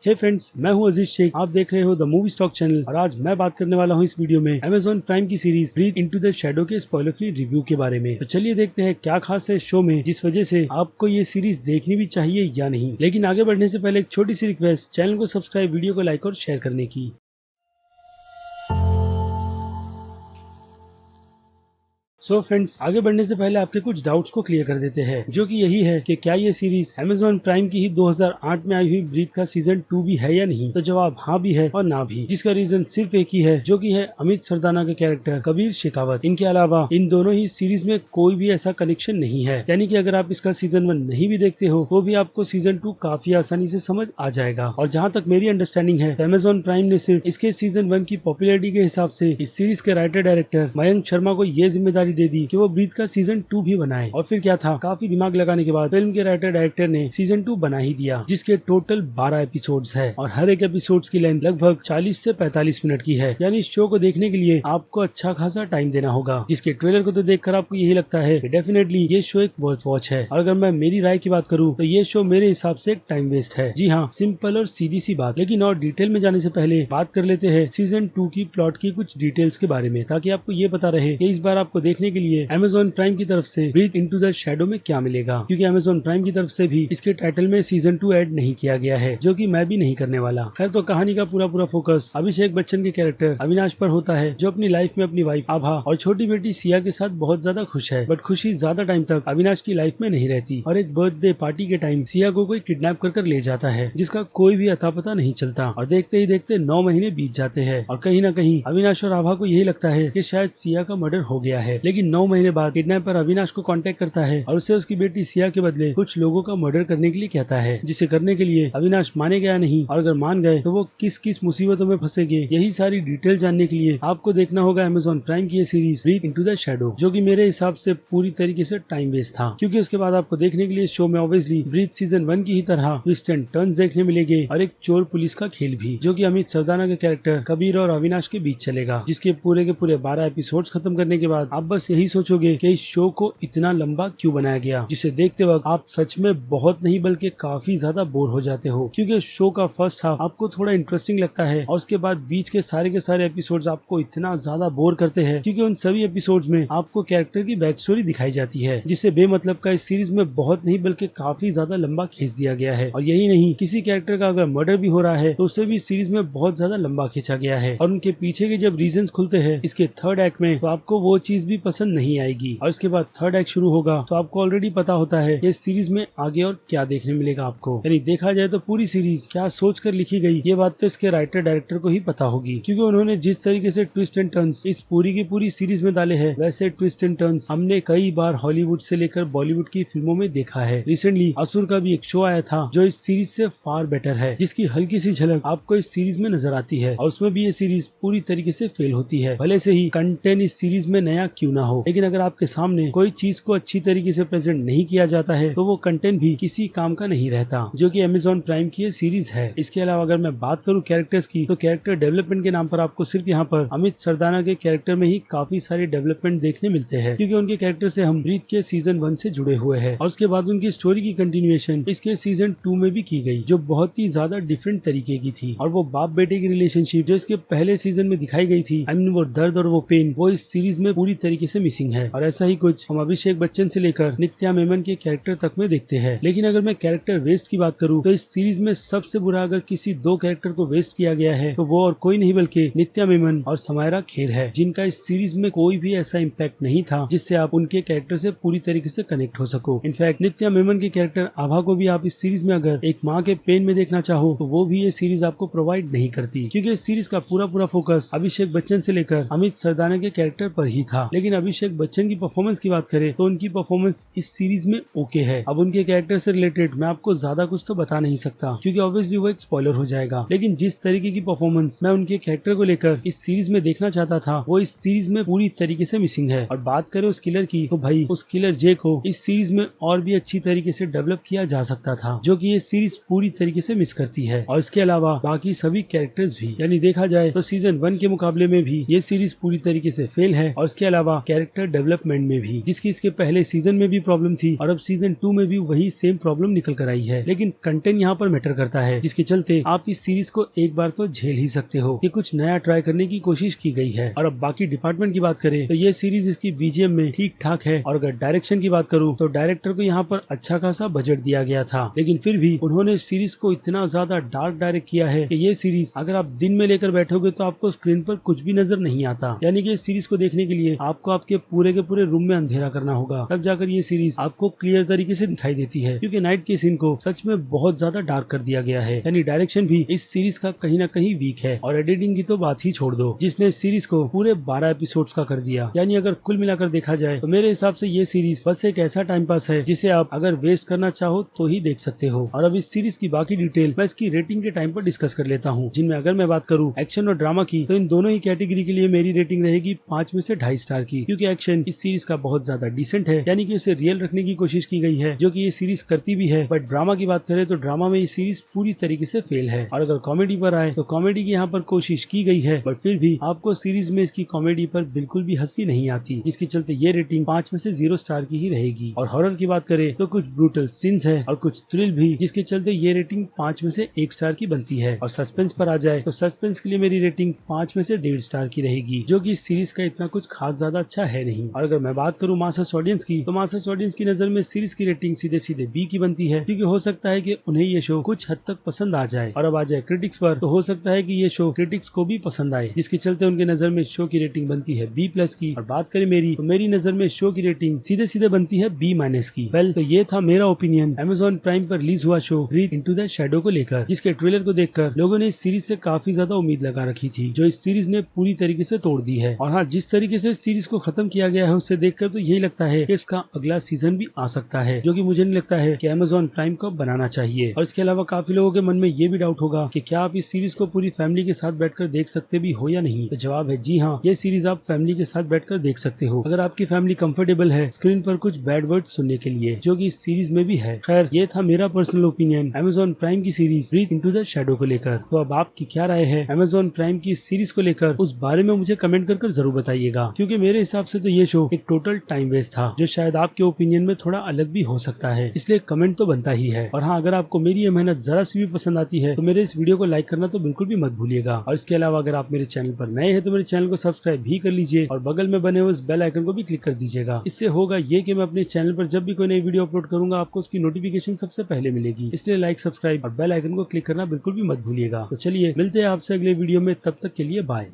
हे friends, मैं हूं अजीज शेख। आप देख रहे हो द मूवी स्टॉक चैनल और आज मैं बात करने वाला हूं इस वीडियो में अमेज़न प्राइम की series Breathe Into the Shadow के स्पॉइलर फ्री रिव्यू के बारे में। तो चलिए देखते हैं क्या खास है इस शो में जिस वजह से आपको ये सीरीज देखनी भी चाहिए या नहीं। लेकिन आगे बढ़ने से पहले एक छोटी सी रिक्वेस्ट, चैनल को सब्सक्राइब, वीडियो को लाइक और शेयर करने की। सो फ्रेंड्स, आगे बढ़ने से पहले आपके कुछ डाउट्स को क्लियर कर देते हैं, जो कि यही है कि क्या ये सीरीज अमेज़न प्राइम की ही 2008 में आई हुई ब्रीथ का सीजन 2 भी है या नहीं। तो जवाब हाँ भी है और ना भी, जिसका रीजन सिर्फ एक ही है, जो कि है अमित सरदाना के कैरेक्टर कबीर शेखावत। इनके अलावा इन दोनों ही सीरीज में कोई भी ऐसा कनेक्शन नहीं है, यानी कि अगर आप इसका सीजन 1 नहीं भी देखते हो तो भी आपको सीजन 2 काफी आसानी से समझ आ जाएगा। और जहाँ तक मेरी अंडरस्टैंडिंग है, अमेज़न प्राइम ने सिर्फ इसके सीजन 1 की पॉपुलैरिटी के हिसाब से इस सीरीज के राइटर डायरेक्टर मयंक शर्मा को ये जिम्मेदारी दे दी कि वो ब्रीथ का सीजन 2 भी बनाए। और फिर क्या था, काफी दिमाग लगाने के बाद फिल्म के राइटर डायरेक्टर ने सीजन 2 बना ही दिया, जिसके टोटल 12 एपिसोड्स है और हर एक एपिसोड्स की लेंथ लगभग 40 से 45 मिनट की है। यानी इस शो को देखने के लिए आपको अच्छा खासा टाइम देना होगा, जिसके ट्रेलर को तो देखकर आपको यही लगता है कि डेफिनेटली ये शो एक वर्थ वॉच है। और अगर मैं मेरी राय की बात करूँ तो ये शो मेरे हिसाब से एक टाइम वेस्ट है। जी हाँ, सिंपल और सीधी सी बात। लेकिन और डिटेल में जाने से पहले बात कर लेते हैं सीजन 2 की प्लॉट की कुछ डिटेल्स के बारे में, ताकि आपको ये पता रहे कि इस बार आपको देखने के लिए अमेज़न प्राइम की तरफ से ब्रीथ इनटू द शैडो में क्या मिलेगा। क्योंकि अमेज़न प्राइम की तरफ से भी इसके टाइटल में सीजन 2 ऐड नहीं किया गया है, जो कि मैं भी नहीं करने वाला। खैर, तो कहानी का पूरा फोकस अभिषेक बच्चन के कैरेक्टर अविनाश पर होता है, जो अपनी लाइफ में अपनी वाइफ आभा और छोटी बेटी सिया के साथ बहुत ज्यादा खुश है। बट खुशी ज्यादा टाइम तक अविनाश की लाइफ में नहीं रहती और एक बर्थडे पार्टी के टाइम सिया को कोई किडनैप कर ले जाता है, जिसका कोई भी अता पता नहीं चलता। और देखते ही देखते 9 महीने बीत जाते हैं और कहीं ना कहीं अविनाश और आभा को यही लगता है कि शायद सिया का मर्डर हो गया है। लेकिन 9 महीने बाद किडनैपर अविनाश को कांटेक्ट करता है और उसे उसकी बेटी सिया के बदले कुछ लोगों का मर्डर करने के लिए कहता है, जिसे करने के लिए अविनाश मानेगा या नहीं, और अगर मान गए तो वो किस किस मुसीबतों में फंसेंगे। यही सारी डिटेल जानने के लिए आपको देखना होगा अमेज़न प्राइम की ये series Breathe Into the Shadow, जो कि मेरे हिसाब से पूरी तरीके से टाइम वेस्ट था। क्योंकि उसके बाद आपको देखने के लिए शो में ऑब्वियसली ब्रीथ सीजन 1 की ही तरह ट्विस्ट एंड टर्न्स देखने मिलेंगे और एक चोर पुलिस का खेल भी, जो कि अमित सरदाना के कैरेक्टर कबीर और अविनाश के बीच चलेगा, जिसके पूरे के पूरे 12 एपिसोड्स खत्म करने के बाद आप बस यही सोचोगे कि इस शो को इतना लंबा क्यों बनाया गया, जिसे देखते वक्त आप सच में बहुत नहीं बल्कि काफी ज्यादा बोर हो जाते हो। क्योंकि शो का फर्स्ट हाफ आपको थोड़ा इंटरेस्टिंग लगता है और उसके बाद बीच के सारे एपिसोड्स आपको इतना ज्यादा बोर करते हैं, क्योंकि उन सभी एपिसोड्स में आपको कैरेक्टर की बैक स्टोरी दिखाई जाती है, जिसे बेमतलब का इस सीरीज में बहुत नहीं बल्कि काफी ज्यादा लंबा खींच दिया गया है। और यही नहीं, किसी कैरेक्टर का अगर मर्डर भी हो रहा है तो उसे भी सीरीज में बहुत ज्यादा लंबा खींचा गया है। और उनके पीछे के जब रीजंस खुलते हैं इसके थर्ड एक्ट में, तो आपको वो चीज भी पसंद नहीं आएगी। और इसके बाद थर्ड एक्ट शुरू होगा तो आपको ऑलरेडी पता होता है इस सीरीज में आगे और क्या देखने मिलेगा आपको। यानी देखा जाए तो पूरी सीरीज क्या सोचकर लिखी गई, ये बात तो इसके राइटर डायरेक्टर को ही पता होगी। क्योंकि उन्होंने जिस तरीके से ट्विस्ट एंड टर्न्स इस पूरी की पूरी सीरीज में डाले हैं, वैसे ट्विस्ट एंड टर्न्स हमने कई बार हॉलीवुड से लेकर बॉलीवुड की फिल्मों में देखा है। रिसेंटली असुर का भी एक शो आया था जो इस सीरीज से फार बेटर है, जिसकी हल्की सी झलक आपको इस सीरीज में नजर आती है। और उसमें भी ये सीरीज पूरी तरीके से फेल होती है, भले से ही कंटेंट इस सीरीज में नया क्यों ना हो। लेकिन अगर आपके सामने कोई चीज को अच्छी तरीके से प्रेजेंट नहीं किया जाता है तो वो कंटेंट भी किसी काम का नहीं रहता, जो कि अमेज़न प्राइम की ये सीरीज है। इसके अलावा अगर मैं बात करूं कैरेक्टर्स की, तो कैरेक्टर डेवलपमेंट के नाम पर आपको सिर्फ यहाँ पर अमित सरदाना के कैरेक्टर में ही काफी सारे डेवलपमेंट देखने मिलते हैं, क्योंकि उनके कैरेक्टर से हम ब्रीथ के सीजन 1 से जुड़े हुए हैं। और उसके बाद उनकी स्टोरी की कंटिन्यूएशन इसके सीजन 2 में भी की गई, जो बहुत ही ज्यादा डिफरेंट तरीके की थी। और वो बाप बेटे की रिलेशनशिप जो इसके पहले सीजन में दिखाई गई थी, वो दर्द और वो पेन, वो इस सीरीज में पूरी तरीके से मिसिंग है। और ऐसा ही कुछ हम अभिषेक बच्चन से लेकर नित्या मेमन के कैरेक्टर तक में देखते हैं। लेकिन अगर मैं कैरेक्टर वेस्ट की बात करूं तो इस सीरीज में सबसे बुरा अगर किसी 2 कैरेक्टर को वेस्ट किया गया है तो वो और कोई नहीं बल्कि नित्या मेमन और समायरा खेर है, जिनका इस सीरीज में कोई भी ऐसा इम्पैक्ट नहीं था जिससे आप उनके कैरेक्टर से पूरी तरीके से कनेक्ट हो सको। इनफैक्ट नित्या मेमन के कैरेक्टर आभा को भी आप इस सीरीज में अगर एक माँ के पेन में देखना चाहो तो वो भी ये सीरीज आपको प्रोवाइड नहीं करती, क्योंकि इस सीरीज का पूरा फोकस अभिषेक बच्चन से लेकर अमित सरदाना के कैरेक्टर पर ही था। लेकिन अभिषेक बच्चन की परफॉर्मेंस की बात करें तो उनकी परफॉर्मेंस इस सीरीज में ओके है। अब उनके कैरेक्टर से रिलेटेड मैं आपको ज्यादा कुछ तो बता नहीं सकता, क्योंकि ऑब्वियसली वो एक स्पॉइलर हो जाएगा। लेकिन जिस तरीके की परफॉर्मेंस मैं उनके कैरेक्टर को लेकर इस सीरीज में देखना चाहता था, वो इस सीरीज में पूरी तरीके से मिसिंग है। और बात करें उस किलर की, तो भाई उस किलर जे को इस सीरीज में और भी अच्छी तरीके से डेवलप किया जा सकता था, जो कि ये सीरीज पूरी तरीके से मिस करती है। और इसके अलावा बाकी सभी कैरेक्टर्स भी, यानी देखा जाए तो सीजन 1 के मुकाबले में भी ये सीरीज पूरी तरीके से फेल है। और इसके अलावा कैरेक्टर डेवलपमेंट में भी, जिसकी इसके पहले सीजन में भी प्रॉब्लम थी और अब सीजन 2 में भी वही सेम प्रॉब्लम निकल कर आई है। लेकिन कंटेंट यहाँ पर मैटर करता है, जिसके चलते आप इस सीरीज को एक बार तो झेल ही सकते हो कि कुछ नया ट्राई करने की कोशिश की गई है। और अब बाकी डिपार्टमेंट की बात करें तो ये सीरीज इसकी बीजीएम में ठीक ठाक है, और अगर डायरेक्शन की बात करूँ तो डायरेक्टर को यहाँ पर अच्छा खासा बजट दिया गया था, लेकिन फिर भी उन्होंने सीरीज को इतना ज्यादा डार्क डायरेक्ट किया है कि ये सीरीज अगर आप दिन में लेकर बैठोगे तो आपको स्क्रीन पर कुछ भी नजर नहीं आता। यानी कि इस सीरीज को देखने के लिए आपको आपके पूरे के पूरे रूम में अंधेरा करना होगा, तब जाकर ये सीरीज आपको क्लियर तरीके से दिखाई देती है, क्योंकि नाइट के सीन को सच में बहुत ज्यादा डार्क कर दिया गया है। यानी डायरेक्शन भी इस सीरीज का कहीं ना कहीं वीक है, और एडिटिंग की तो बात ही छोड़ दो, जिसने इस सीरीज को पूरे 12 एपिसोड्स का कर दिया। यानी अगर कुल मिलाकर देखा जाए तो मेरे हिसाब से ये सीरीज बस एक ऐसा टाइम पास है जिसे आप अगर वेस्ट करना चाहो तो ही देख सकते हो। और अब इस सीरीज की बाकी डिटेल मैं इसकी रेटिंग के टाइम पर डिस्कस कर लेता हूँ, जिनमें अगर मैं बात करूँ एक्शन और ड्रामा की तो इन दोनों ही कैटेगरी के लिए मेरी रेटिंग रहेगी 5 में से 2.5 स्टार की, क्योंकि एक्शन इस सीरीज का बहुत ज्यादा डिसेंट है, यानी कि उसे रियल रखने की कोशिश की गई है, जो कि ये सीरीज करती भी है। बट ड्रामा की बात करें तो ड्रामा में ये सीरीज पूरी तरीके से फेल है। और अगर कॉमेडी पर आए तो कॉमेडी की यहाँ पर कोशिश की गई है, बट फिर भी आपको सीरीज में इसकी कॉमेडी पर बिल्कुल भी हंसी नहीं आती, जिसके चलते ये रेटिंग 5 में से 0 स्टार की ही रहेगी। और हॉरर की बात करें तो कुछ ब्रूटल सीन्स है और कुछ थ्रिल भी, जिसके चलते ये रेटिंग 5 में से 1 स्टार की बनती है। और सस्पेंस पर आ जाए तो सस्पेंस के लिए मेरी रेटिंग 5 में से 1.5 स्टार की रहेगी, जो कि इस सीरीज का इतना कुछ खास ज्यादा अच्छा है नहीं। और अगर मैं बात करूँ मास्टर्स ऑडियंस की तो मास्टर्स ऑडियंस की नजर में सीरीज की रेटिंग सीधे सीधे बी की बनती है, क्योंकि हो सकता है कि उन्हें ये शो कुछ हद तक पसंद आ जाए। और अब आ जाए क्रिटिक्स पर तो हो सकता है कि ये शो क्रिटिक्स को भी पसंद आए, जिसके चलते उनके नजर में शो की रेटिंग बनती है B+ की। और बात करें मेरी तो मेरी नजर में शो की रेटिंग सीधे सीधे बनती है B- की। वेल, तो ये था मेरा ओपिनियन Amazon प्राइम पर रिलीज हुआ show Breathe Into the Shadow को लेकर, जिसके ट्रेलर को देखकर लोगों ने इस सीरीज से काफी ज्यादा उम्मीद लगा रखी थी, जो इस सीरीज ने पूरी तरीके से तोड़ दी है। और हाँ, जिस तरीके से इस सीरीज को खत्म किया गया है उससे देखकर तो यही लगता है कि इसका अगला सीजन भी आ सकता है, जो कि मुझे नहीं लगता है कि Amazon प्राइम को बनाना चाहिए। और इसके अलावा काफी लोगों के मन में ये भी डाउट होगा कि क्या आप इस सीरीज को पूरी फैमिली के साथ बैठकर देख सकते भी हो या नहीं। तो जवाब है जी हाँ, ये सीरीज आप फैमिली के साथ बैठकर देख सकते हो, अगर आपकी फैमिली कंफर्टेबल है स्क्रीन पर कुछ बैड वर्ड सुनने के लिए, जो कि इस सीरीज में भी है। खैर, ये था मेरा पर्सनल ओपिनियन Amazon प्राइम की series Breathe Into the Shadow को लेकर। तो अब आपकी क्या राय है Amazon प्राइम की सीरीज को लेकर, उस बारे में मुझे कमेंट कर जरूर बताइएगा, क्योंकि मेरे हिसाब से तो ये शो एक टोटल टाइम वेस्ट था, जो शायद आपके ओपिनियन में थोड़ा अलग भी हो सकता है, इसलिए कमेंट तो बनता ही है। और हाँ, अगर आपको मेरी ये मेहनत जरा सी भी पसंद आती है तो मेरे इस वीडियो को लाइक करना तो बिल्कुल भी मत भूलिएगा। और इसके अलावा अगर आप मेरे चैनल पर नए हैं तो मेरे चैनल को सब्सक्राइब भी कर लीजिए, और बगल में बने हुए उस बेल आइकन को भी क्लिक कर दीजिएगा। इससे होगा ये कि मैं अपने चैनल पर जब भी कोई नई वीडियो अपलोड करूंगा आपको उसकी नोटिफिकेशन सबसे पहले मिलेगी। इसलिए लाइक, सब्सक्राइब और बेल आइकन को क्लिक करना बिल्कुल भी मत भूलिएगा। तो चलिए मिलते हैं आपसे अगले वीडियो में, तब तक के लिए बाय।